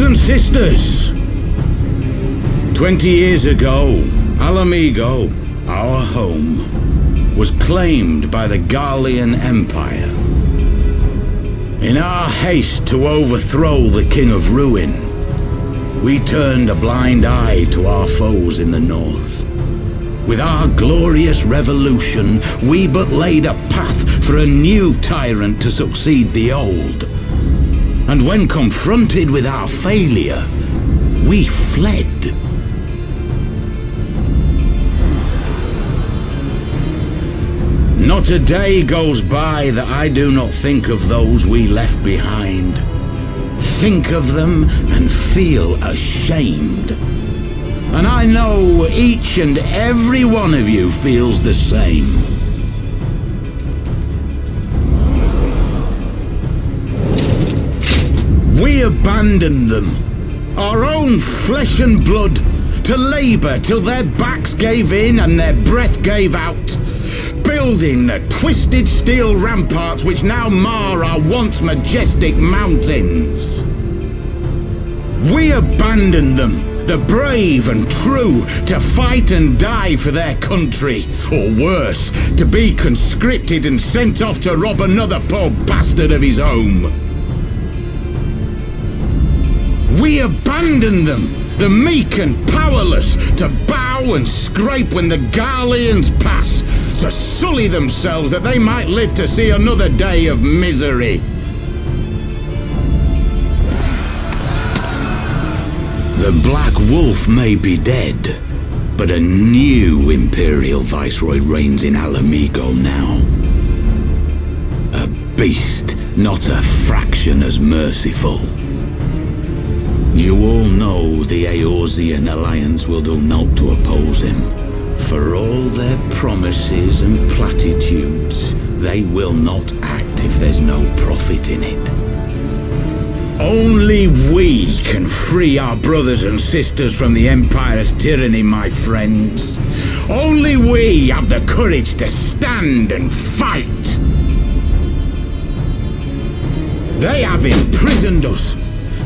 and sisters, 20 years ago, Alamigo, our home, was claimed by the Garlean Empire. In our haste to overthrow the King of Ruin, we turned a blind eye to our foes in the north. With our glorious revolution, we but laid a path for a new tyrant to succeed the old. And when confronted with our failure, we fled. Not a day goes by that I do not think of those we left behind. Think of them and feel ashamed. And I know each and every one of you feels the same. We abandoned them, our own flesh and blood, to labor till their backs gave in and their breath gave out, building the twisted steel ramparts which now mar our once majestic mountains. We abandoned them, the brave and true, to fight and die for their country, or worse, to be conscripted and sent off to rob another poor bastard of his home. We abandoned them, the meek and powerless, to bow and scrape when the Garleans pass, to sully themselves that they might live to see another day of misery. The Black Wolf may be dead, but a new Imperial Viceroy reigns in Alamigo now. A beast, not a fraction as merciful. You all know the Eorzean Alliance will do naught to oppose him. For all their promises and platitudes, they will not act if there's no profit in it. Only we can free our brothers and sisters from the Empire's tyranny, my friends. Only we have the courage to stand and fight. They have imprisoned us.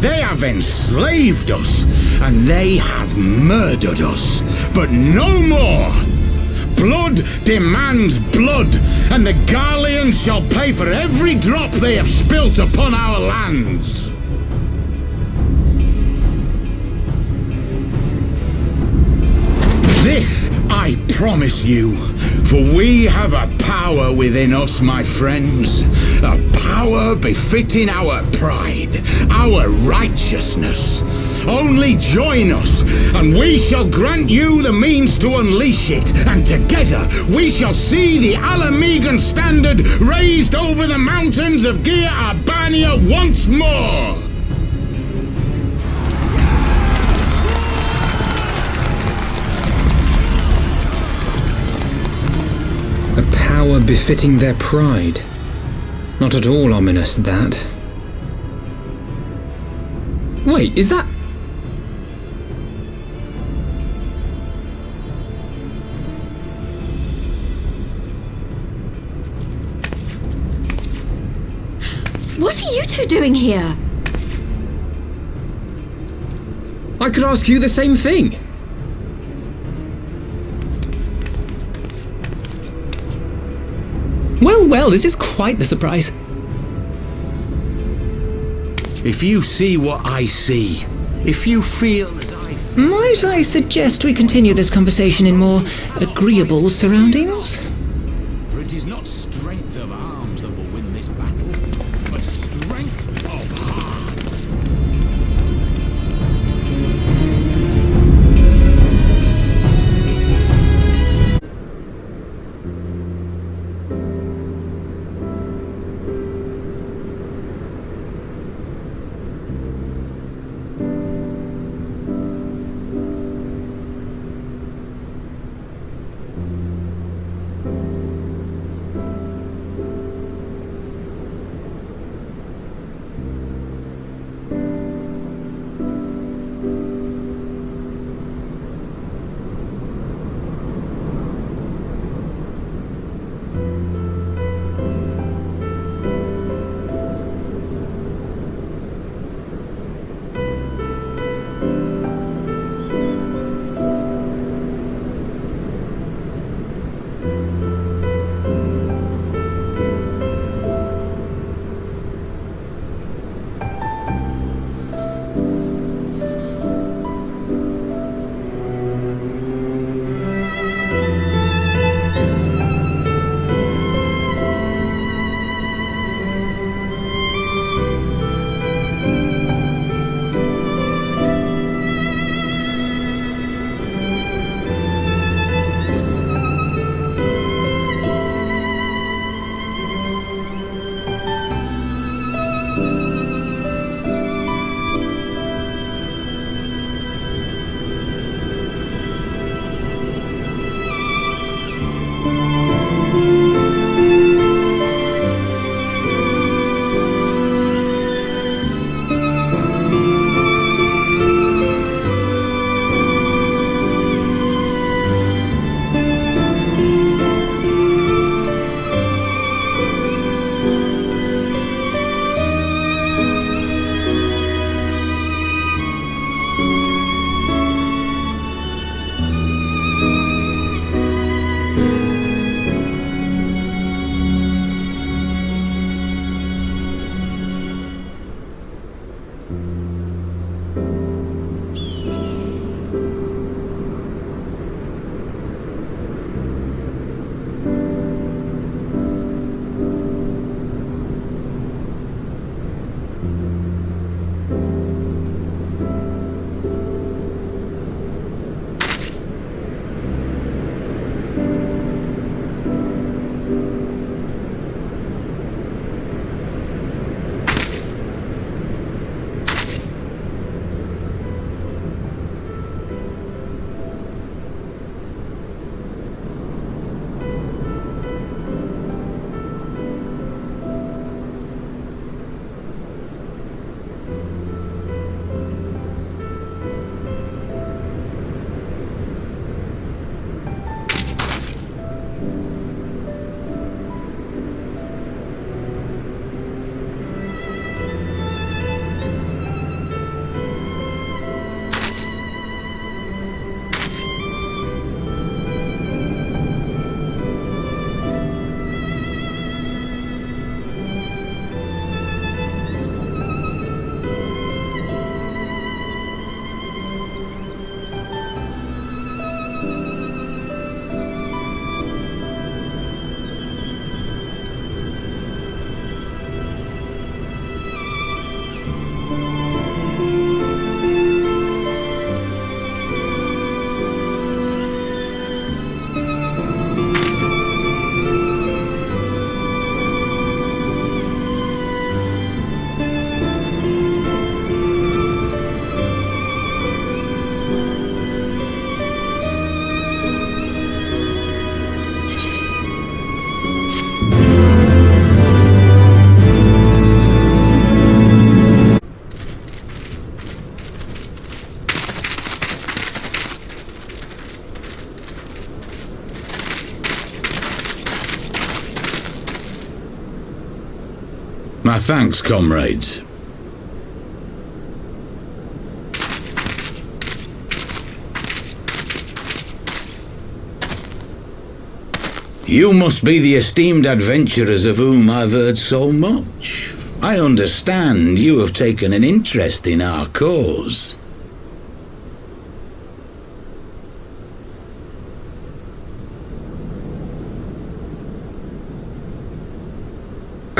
They have enslaved us, and they have murdered us, but no more! Blood demands blood, and the Garleans shall pay for every drop they have spilt upon our lands! This I promise you, for we have a power within us, my friends. A power befitting our pride, our righteousness. Only join us, and we shall grant you the means to unleash it, and together we shall see the Alamigan standard raised over the mountains of Gia Arbania once more! A power befitting their pride. Not at all ominous, that. Wait, is that... What are you two doing here? I could ask you the same thing. Well, this is quite the surprise. If you see what I see, if you feel as I feel... Might I suggest we continue this conversation in more agreeable surroundings? For it is not strength of arms that will win this battle, but strength of heart. My thanks, comrades. You must be the esteemed adventurers of whom I've heard so much. I understand you have taken an interest in our cause.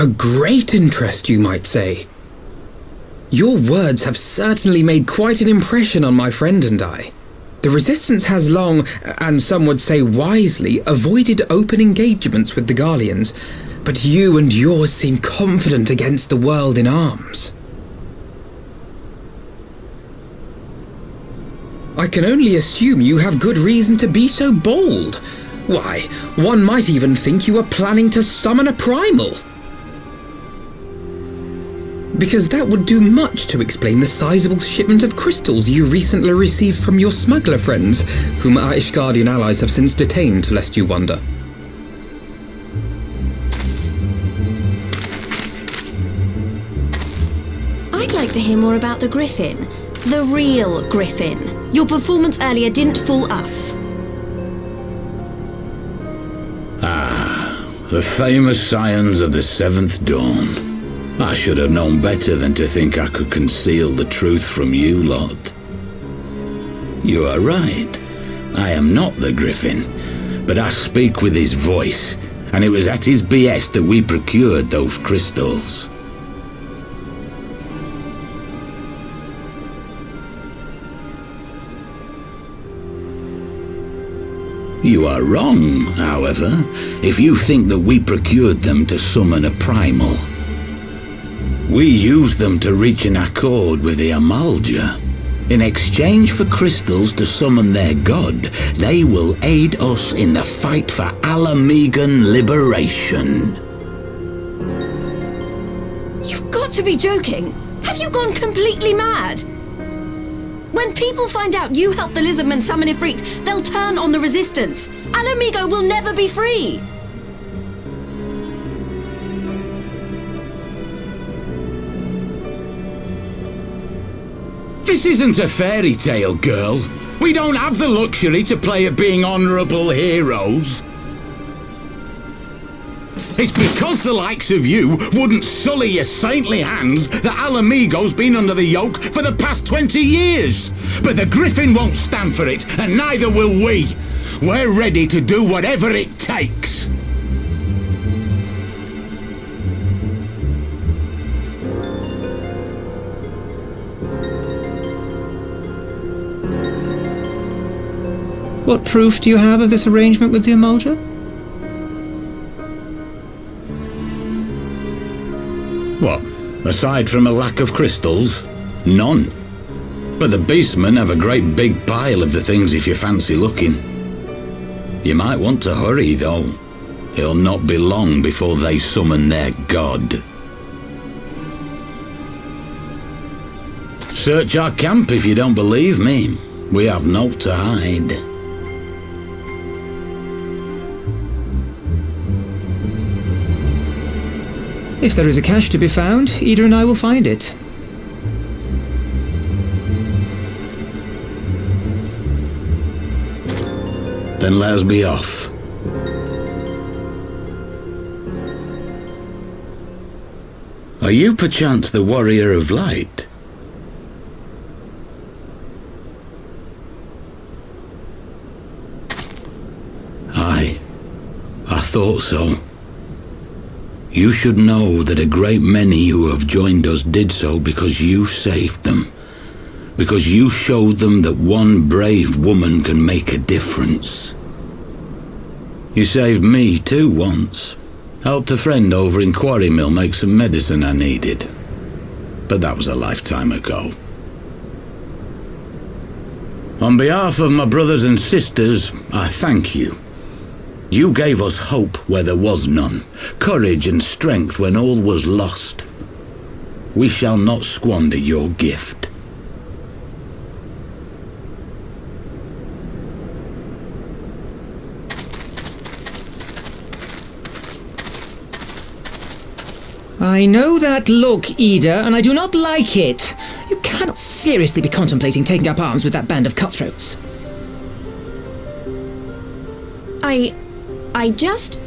A great interest, you might say. Your words have certainly made quite an impression on my friend and I. The Resistance has long, and some would say wisely, avoided open engagements with the Garleans, but you and yours seem confident against the world in arms. I can only assume you have good reason to be so bold. Why, one might even think you are planning to summon a primal. Because that would do much to explain the sizable shipment of crystals you recently received from your smuggler friends, whom our Ishgardian allies have since detained, lest you wonder. I'd like to hear more about the Griffin. The real Griffin. Your performance earlier didn't fool us. Ah, the famous scions of the Seventh Dawn. I should have known better than to think I could conceal the truth from you lot. You are right. I am not the Griffin, but I speak with his voice, and it was at his behest that we procured those crystals. You are wrong, however, if you think that we procured them to summon a primal. We used them to reach an accord with the Amalja. In exchange for crystals to summon their god, they will aid us in the fight for Alamegan liberation. You've got to be joking! Have you gone completely mad? When people find out you helped the Lizardmen summon Ifrit, they'll turn on the Resistance. Alamigo will never be free! This isn't a fairy tale, girl. We don't have the luxury to play at being honourable heroes. It's because the likes of you wouldn't sully your saintly hands that Alamigo's been under the yoke for the past 20 years. But the Griffin won't stand for it, and neither will we. We're ready to do whatever it takes. What proof do you have of this arrangement with the Emulger? What? Aside from a lack of crystals? None. But the beastmen have a great big pile of the things if you fancy looking. You might want to hurry, though. It'll not be long before they summon their god. Search our camp if you don't believe me. We have naught to hide. If there is a cache to be found, Ida and I will find it. Then let us be off. Are you perchance the Warrior of Light? Aye, I thought so. You should know that a great many who have joined us did so because you saved them. Because you showed them that one brave woman can make a difference. You saved me too once. Helped a friend over in Quarry Mill make some medicine I needed. But that was a lifetime ago. On behalf of my brothers and sisters, I thank you. You gave us hope where there was none, courage and strength when all was lost. We shall not squander your gift. I know that look, Ida, and I do not like it. You cannot seriously be contemplating taking up arms with that band of cutthroats. I just...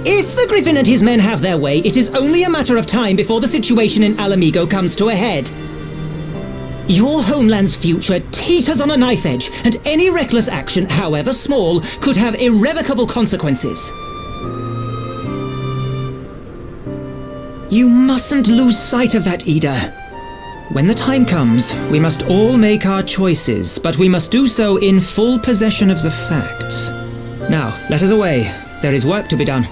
If the Griffin and his men have their way, it is only a matter of time before the situation in Alamigo comes to a head. Your homeland's future teeters on a knife edge, and any reckless action, however small, could have irrevocable consequences. You mustn't lose sight of that, Ida. When the time comes, we must all make our choices, but we must do so in full possession of the facts. Now, let us away. There is work to be done.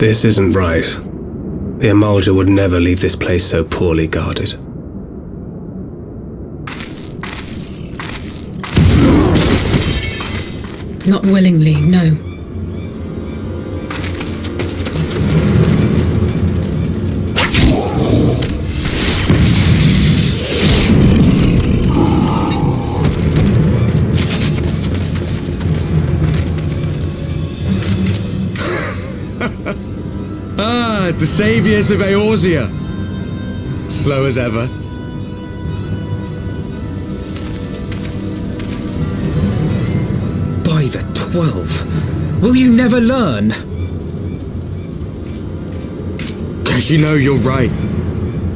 This isn't right. The Emulger would never leave this place so poorly guarded. Not willingly, no. The saviors of Eorzea. Slow as ever. By the 12, will you never learn? You know, you're right.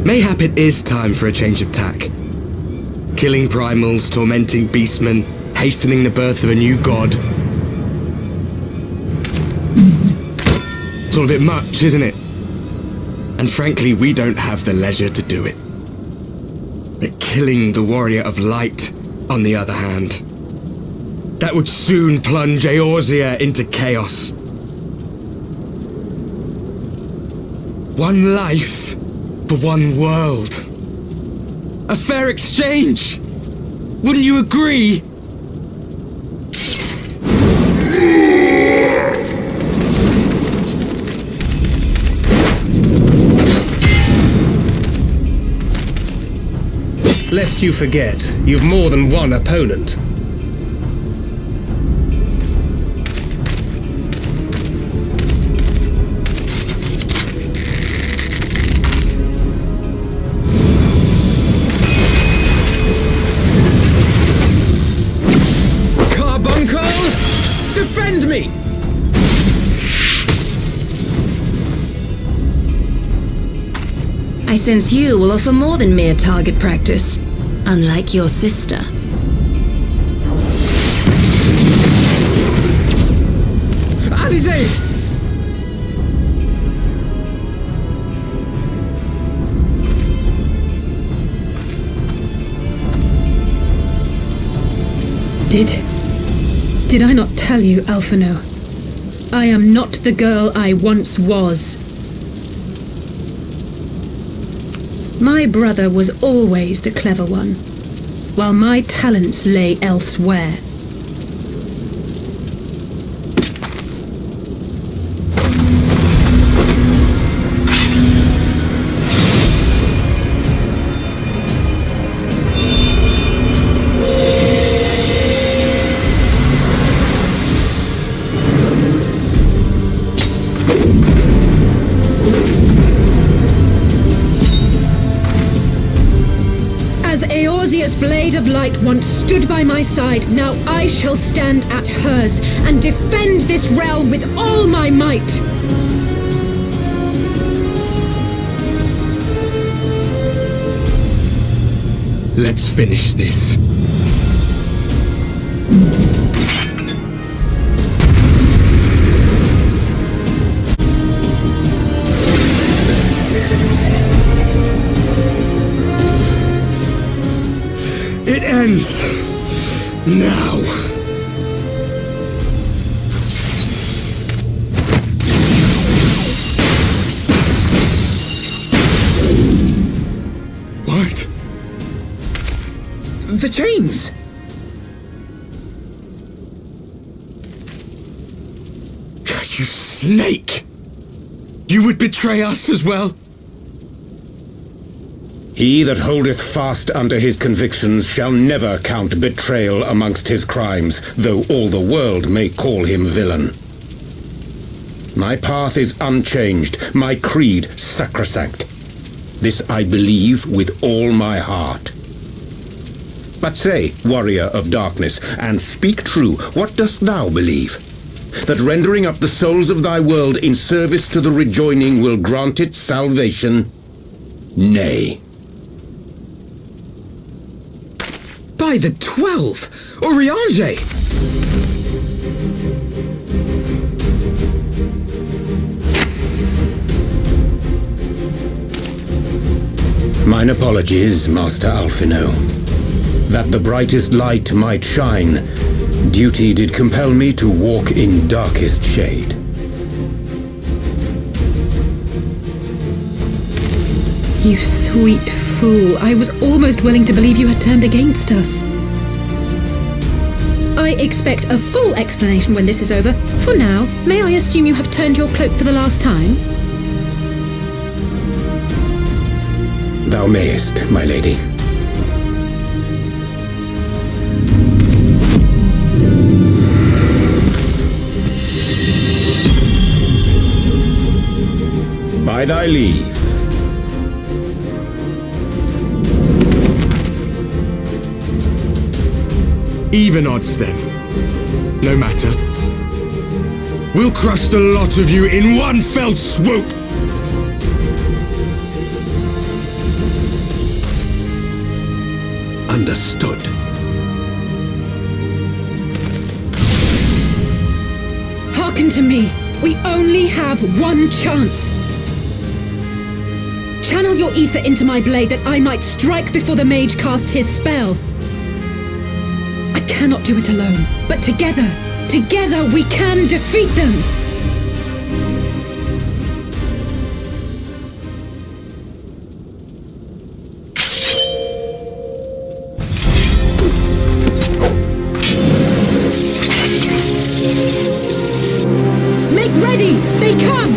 Mayhap it is time for a change of tack. Killing primals, tormenting beastmen, hastening the birth of a new god. It's all a bit much, isn't it? And frankly, we don't have the leisure to do it. But killing the warrior of light, on the other hand, that would soon plunge Eorzea into chaos. One life for one world. A fair exchange! Wouldn't you agree? Lest you forget, you've more than one opponent. Carbuncle! Defend me! I sense you will offer more than mere target practice, unlike your sister. Alize! Did I not tell you, Alphino? I am not the girl I once was. My brother was always the clever one, while my talents lay elsewhere. Eorzea's blade of light once stood by my side, now I shall stand at hers and defend this realm with all my might. Let's finish this. It ends now. What? The chains! You snake! You would betray us as well? He that holdeth fast unto his convictions shall never count betrayal amongst his crimes, though all the world may call him villain. My path is unchanged, my creed sacrosanct. This I believe with all my heart. But say, warrior of darkness, and speak true, what dost thou believe? That rendering up the souls of thy world in service to the rejoining will grant it salvation? Nay. By the 12! Oriange! Mine apologies, Master Alphino. That the brightest light might shine, duty did compel me to walk in darkest shade. You sweet fool, I was almost willing to believe you had turned against us. I I expect a full explanation when this is over. For now, may I assume you have turned your cloak for the last time? Thou mayest, my lady. By thy leave. Even odds, then. No matter. We'll crush the lot of you in one fell swoop! Understood. Hearken to me. We only have one chance. Channel your ether into my blade that I might strike before the mage casts his spell. I cannot do it alone, but together we can defeat them! Make ready! They come!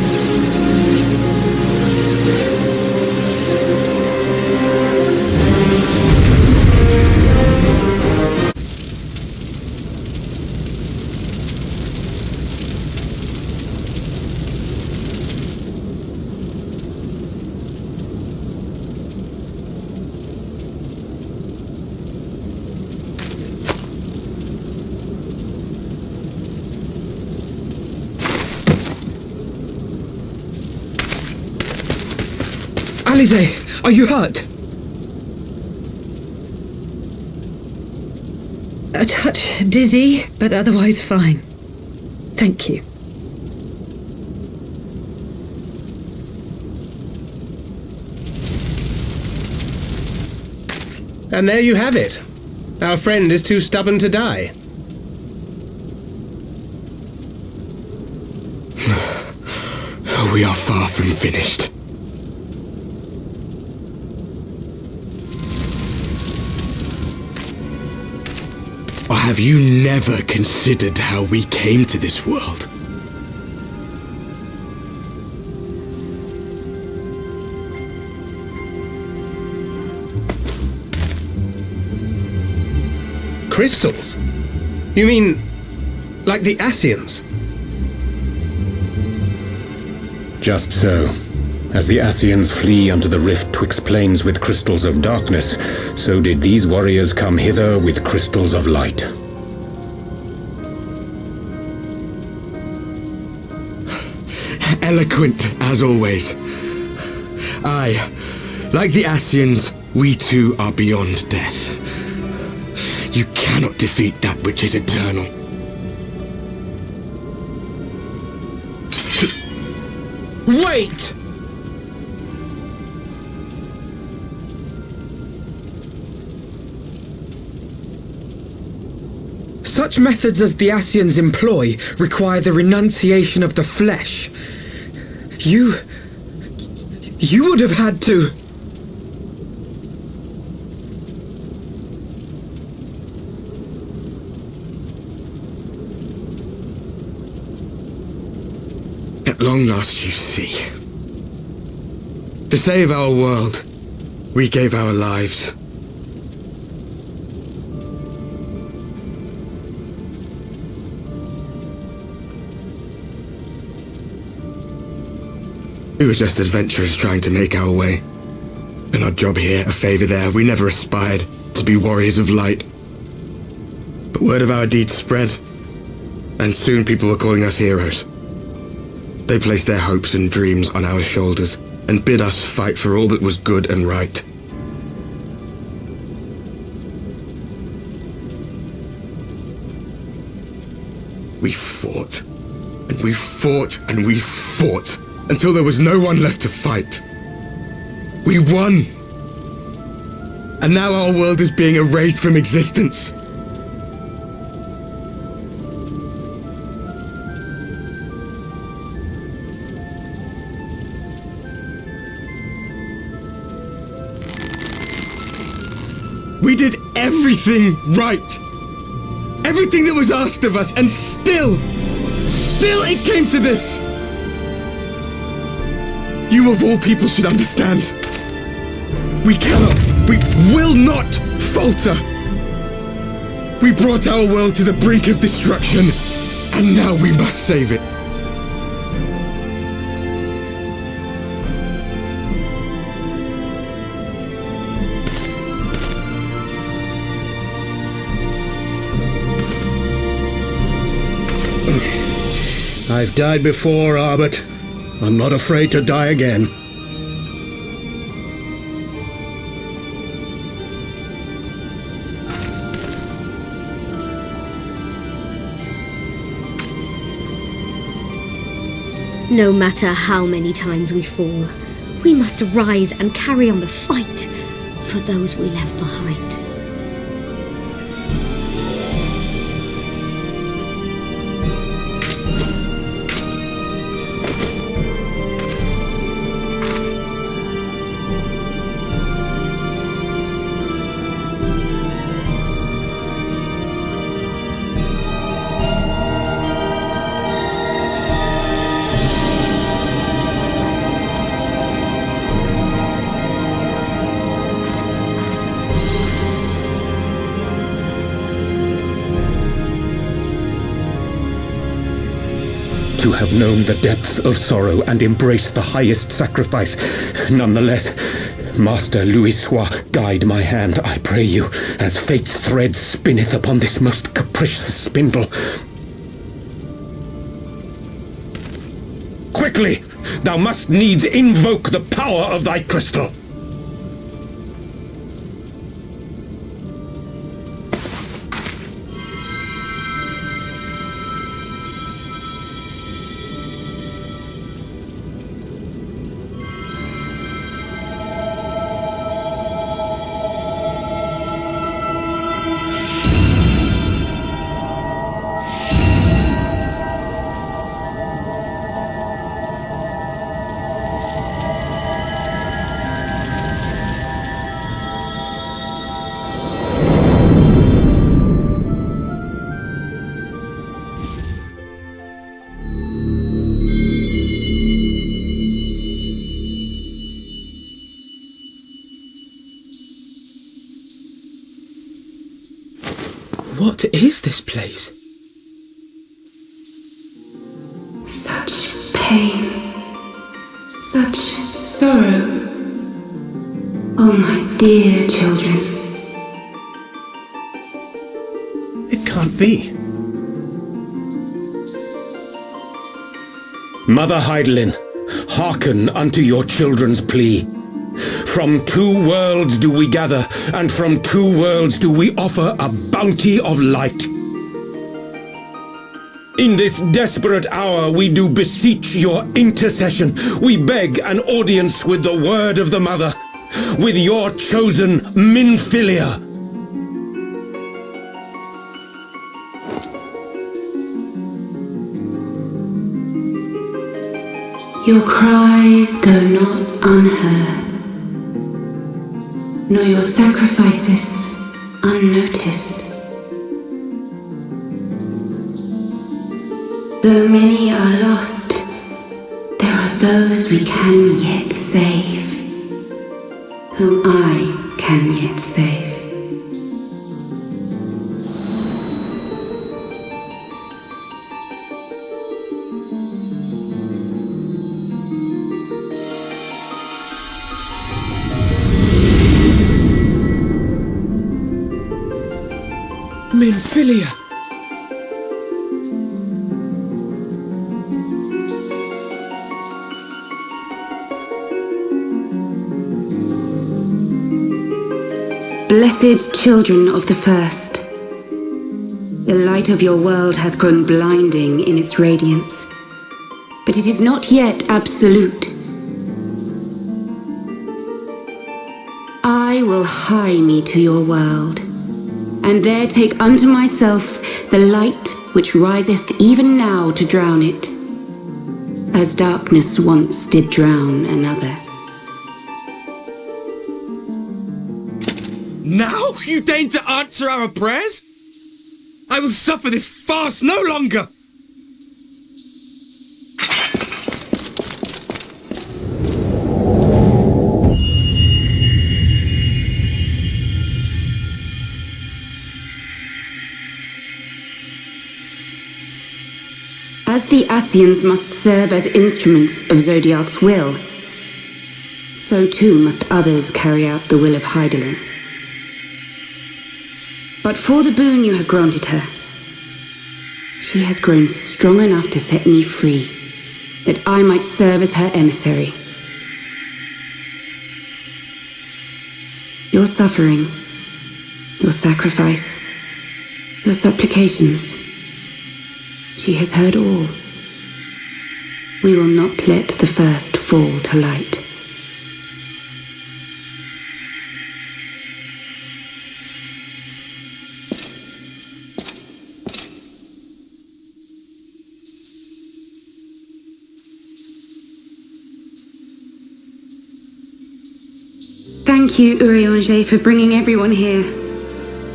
Alize, are you hurt? A touch dizzy, but otherwise fine. Thank you. And there you have it. Our friend is too stubborn to die. We are far from finished. Or have you never considered how we came to this world? Crystals? You mean, like the Ascians? Just so. As the Ascians flee unto the rift twixt plains with crystals of darkness, so did these warriors come hither with crystals of light. Eloquent, as always. Aye, like the Ascians, we too are beyond death. You cannot defeat that which is eternal. Wait! Such methods as the Ascians employ require the renunciation of the flesh. You would have had to... At long last, you see. To save our world, we gave our lives. We were just adventurers trying to make our way. An odd job here, a favor there. We never aspired to be warriors of light. But word of our deeds spread, and soon people were calling us heroes. They placed their hopes and dreams on our shoulders and bid us fight for all that was good and right. We fought, and we fought, and we fought, until there was no one left to fight. We won! And now our world is being erased from existence. We did everything right! everything that was asked of us, and still it came to this. You of all people should understand. We will not falter. We brought our world to the brink of destruction, and now we must save it. I've died before, Arbet. I'm not afraid to die again. No matter how many times we fall, we must rise and carry on the fight for those we left behind. To have known the depth of sorrow and embraced the highest sacrifice. Nonetheless, Master Louis-Soix, guide my hand, I pray you, as fate's thread spinneth upon this most capricious spindle. Quickly! Thou must needs invoke the power of thy crystal! What is this place? Such pain. Such sorrow. Oh, my dear children. It can't be. Mother Heidelin, hearken unto your children's plea. From two worlds do we gather, and from two worlds do we offer a bounty of light. In this desperate hour we do beseech your intercession. We beg an audience with the word of the Mother, with your chosen Minfilia. Your cries go not unheard, nor your sacrifices unnoticed. Though many are lost, there are those we can yet save, whom I can yet save. Minfilia! Blessed children of the First, the light of your world hath grown blinding in its radiance, but it is not yet absolute. I will hie me to your world, and there take unto myself the light which riseth even now to drown it, as darkness once did drown another. Now you deign to answer our prayers? I will suffer this farce no longer! As the Ascians must serve as instruments of Zodiark's will, so too must others carry out the will of Hydaelyn. But for the boon you have granted her, she has grown strong enough to set me free, that I might serve as her emissary. Your suffering, your sacrifice, your supplications, she has heard all. We will not let the first fall to light. Thank you, Urianger, for bringing everyone here.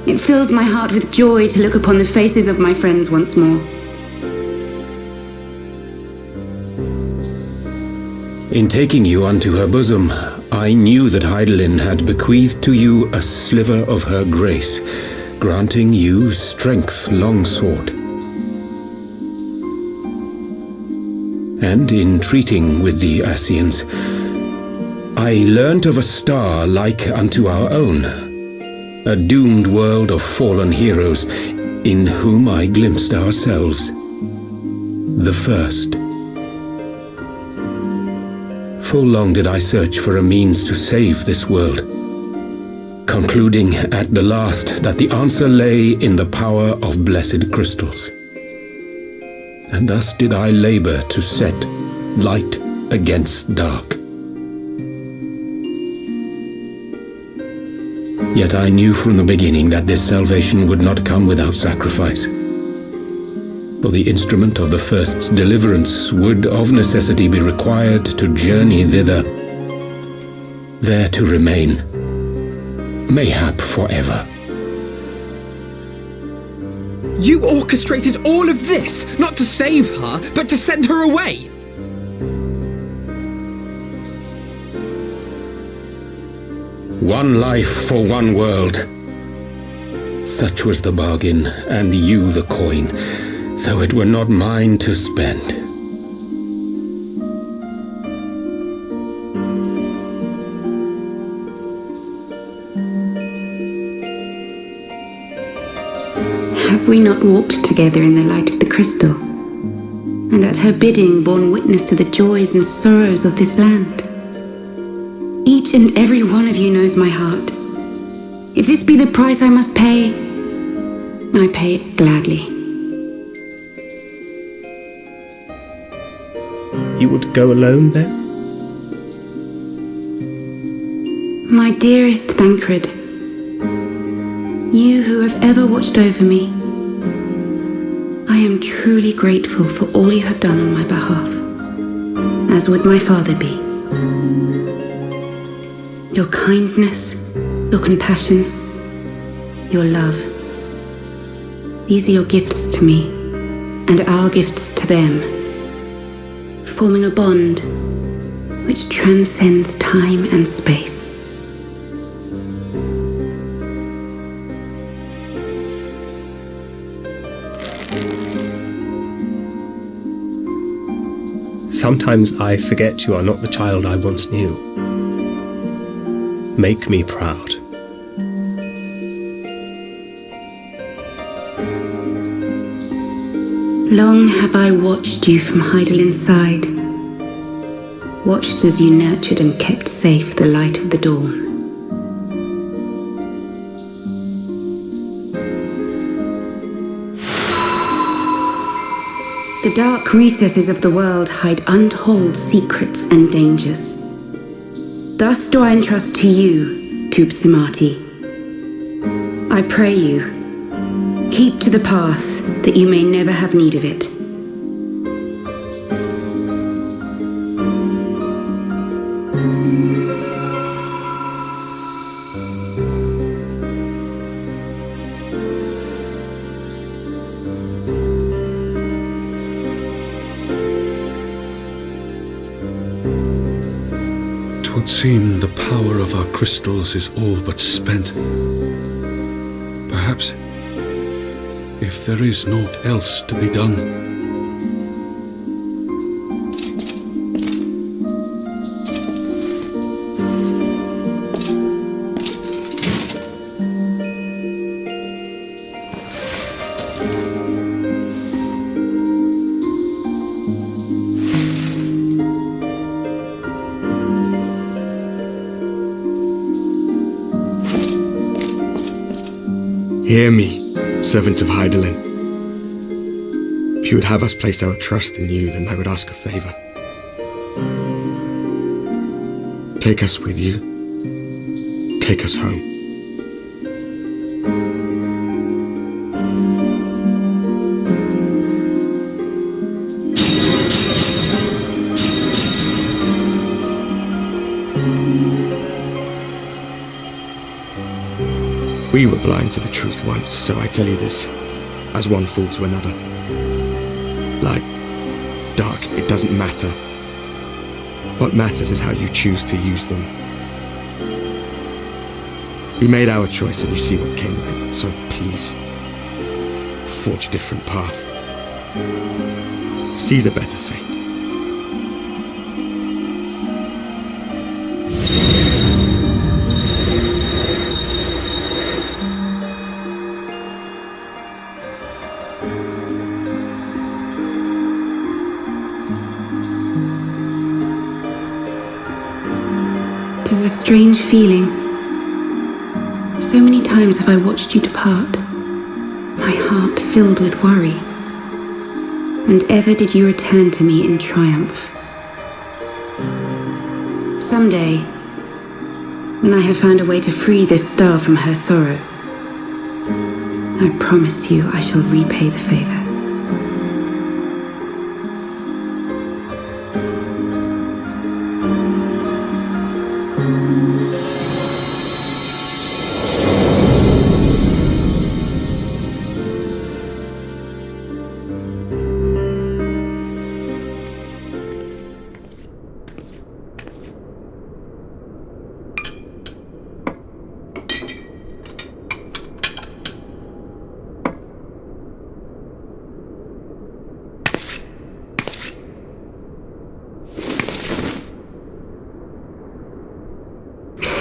It fills my heart with joy to look upon the faces of my friends once more. In taking you unto her bosom, I knew that Hydaelyn had bequeathed to you a sliver of her grace, granting you strength longsword. And in treating with the Ascians, I learnt of a star like unto our own, a doomed world of fallen heroes, in whom I glimpsed ourselves, the first. Full long did I search for a means to save this world, concluding at the last that the answer lay in the power of blessed crystals. And thus did I labor to set light against dark. Yet I knew from the beginning that this salvation would not come without sacrifice. For the instrument of the first's deliverance would of necessity be required to journey thither, there to remain, mayhap forever. You orchestrated all of this, not to save her, but to send her away! One life for one world. Such was the bargain, and you the coin, though it were not mine to spend. Have we not walked together in the light of the crystal, and at her bidding borne witness to the joys and sorrows of this land? Each and every one of you knows my heart. If this be the price I must pay, I pay it gladly. You would go alone, then? My dearest Thancred, you who have ever watched over me, I am truly grateful for all you have done on my behalf, as would my father be. Your kindness, your compassion, your love. These are your gifts to me, and our gifts to them, forming a bond which transcends time and space. Sometimes I forget you are not the child I once knew. Make me proud. Long have I watched you from Hydaelyn's side, watched as you nurtured and kept safe the light of the dawn. The dark recesses of the world hide untold secrets and dangers. Thus do I entrust to you, Tupsimati. I pray you, keep to the path that you may never have need of it. would seem the power of our crystals is all but spent. Perhaps, if there is naught else to be done, hear me, servant of Hydaelyn. If you would have us place our trust in you, then I would ask a favor. Take us with you. Take us home. We were blind to the truth once, so I tell you this, as one fool to another. Light, dark, it doesn't matter. What matters is how you choose to use them. We made our choice and you see what came of it, so please, forge a different path. Seize a better fate. A strange feeling. So many times have I watched you depart, my heart filled with worry. And ever did you return to me in triumph. Someday, when I have found a way to free this star from her sorrow, I promise you I shall repay the favor.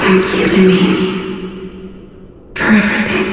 Thank you, Lemmy, for everything.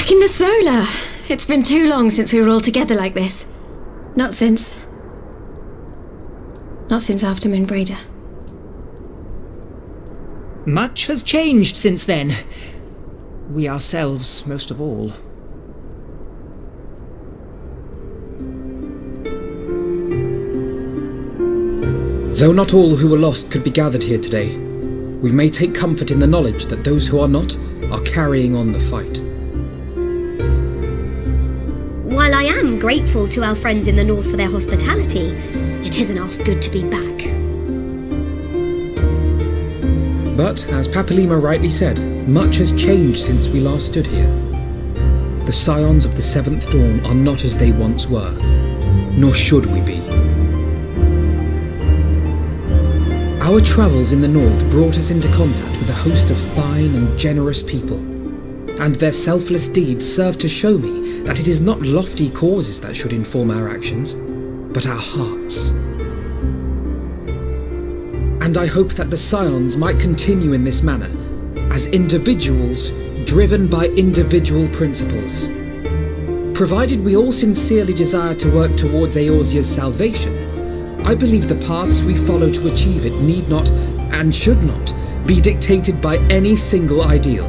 Back in the Solar. It's been too long since we were all together like this. Not since after Moonbreeder. Much has changed since then. We ourselves, most of all. Though not all who were lost could be gathered here today, we may take comfort in the knowledge that those who are not are carrying on the fight. While I am grateful to our friends in the north for their hospitality, it isn't half good to be back. But, as Papalima rightly said, much has changed since we last stood here. The Scions of the Seventh Dawn are not as they once were, nor should we be. Our travels in the north brought us into contact with a host of fine and generous people, and their selfless deeds serve to show me that it is not lofty causes that should inform our actions, but our hearts. And I hope that the Scions might continue in this manner, as individuals driven by individual principles. Provided we all sincerely desire to work towards Eorzea's salvation, I believe the paths we follow to achieve it need not, and should not, be dictated by any single ideal.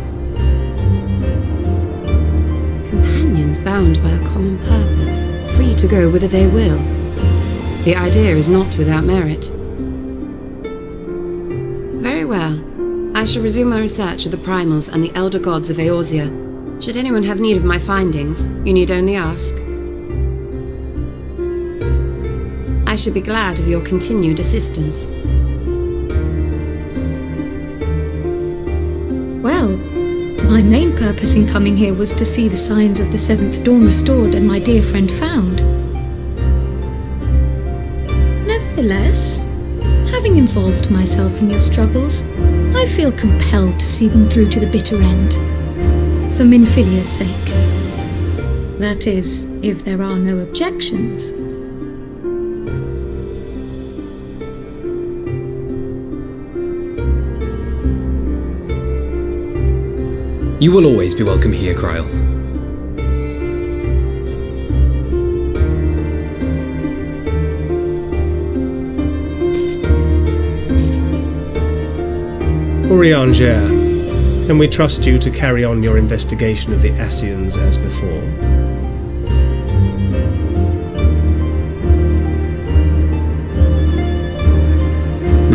Companions bound by a common purpose, free to go whither they will. The idea is not without merit. Very well. I shall resume my research of the primals and the elder gods of Eorzea. Should anyone have need of my findings, you need only ask. I should be glad of your continued assistance. Well, my main purpose in coming here was to see the signs of the Seventh Dawn restored and my dear friend found. Nevertheless, having involved myself in your struggles, I feel compelled to see them through to the bitter end. For Minfilia's sake. That is, if there are no objections. You will always be welcome here, Kryl. Urianger, can we trust you to carry on your investigation of the Ascians as before?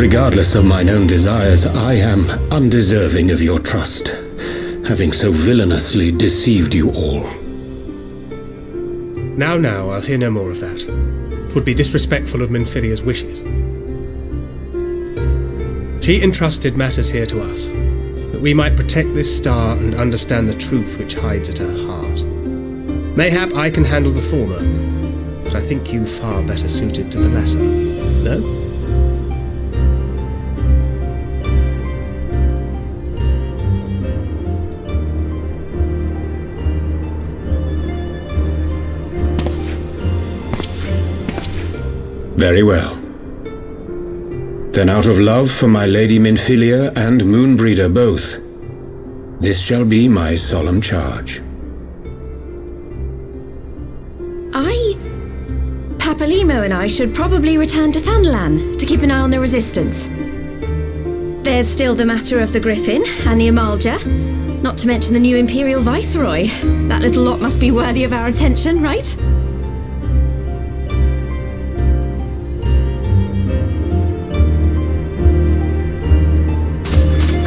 Regardless of mine own desires, I am undeserving of your trust, having so villainously deceived you all. Now, I'll hear no more of that. 'Twould be disrespectful of Minfilia's wishes. She entrusted matters here to us, that we might protect this star and understand the truth which hides at her heart. Mayhap I can handle the former, but I think you far better suited to the latter. No? Very well. Then out of love for my Lady Minfilia and Moonbreeder both, this shall be my solemn charge. Papalimo and I should probably return to Thanalan to keep an eye on the Resistance. There's still the matter of the Griffin and the Amalja, not to mention the new Imperial Viceroy. That little lot must be worthy of our attention, right?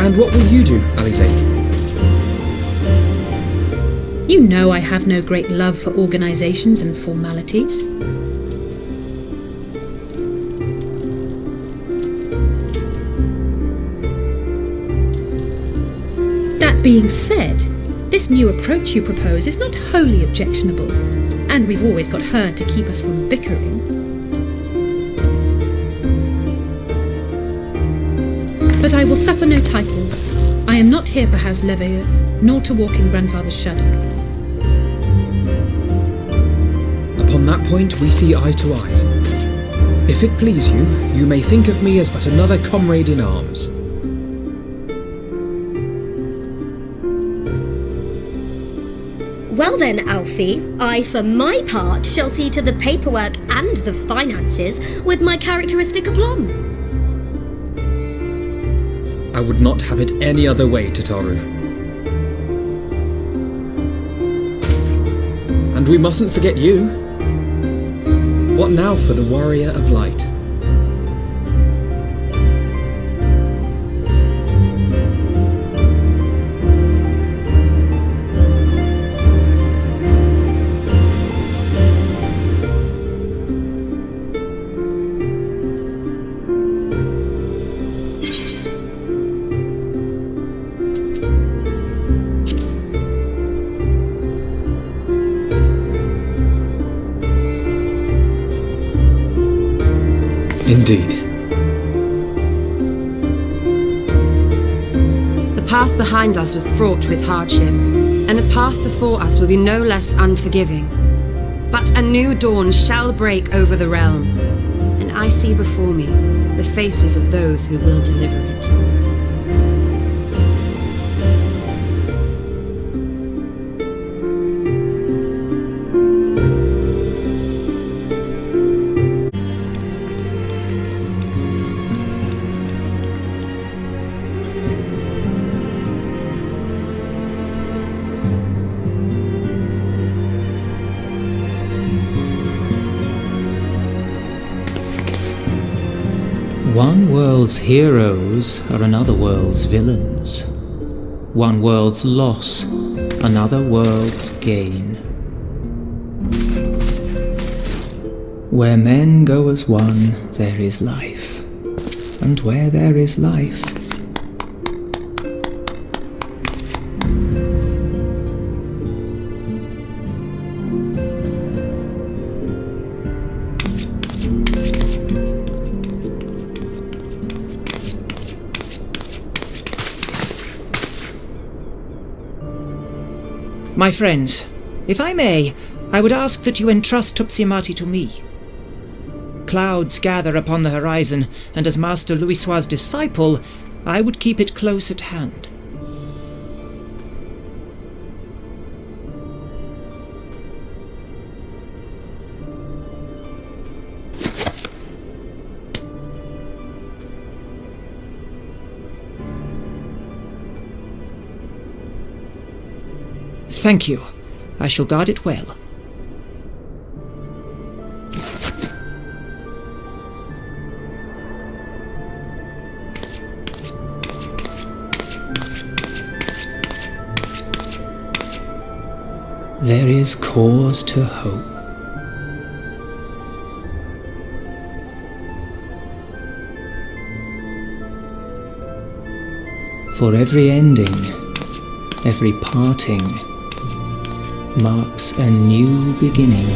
And what will you do, Alisaie? You know I have no great love for organizations and formalities. That being said, this new approach you propose is not wholly objectionable, and we've always got her to keep us from bickering. But I will suffer no titles. I am not here for House Leveilleur, nor to walk in Grandfather's shadow. Upon that point, we see eye to eye. If it please you, you may think of me as but another comrade in arms. Well then, Alfie, I for my part shall see to the paperwork and the finances with my characteristic aplomb. I would not have it any other way, Tataru. And we mustn't forget you. What now for the Warrior of Light? Indeed. The path behind us was fraught with hardship, and the path before us will be no less unforgiving. But a new dawn shall break over the realm, and I see before me the faces of those who will deliver it. One world's heroes are another world's villains. One world's loss, another world's gain. Where men go as one, there is life. And where there is life, my friends, if I may, I would ask that you entrust Tupsimati to me. Clouds gather upon the horizon, and as Master Louisoix's disciple, I would keep it close at hand. Thank you. I shall guard it well. There is cause to hope. For every ending, every parting, marks a new beginning.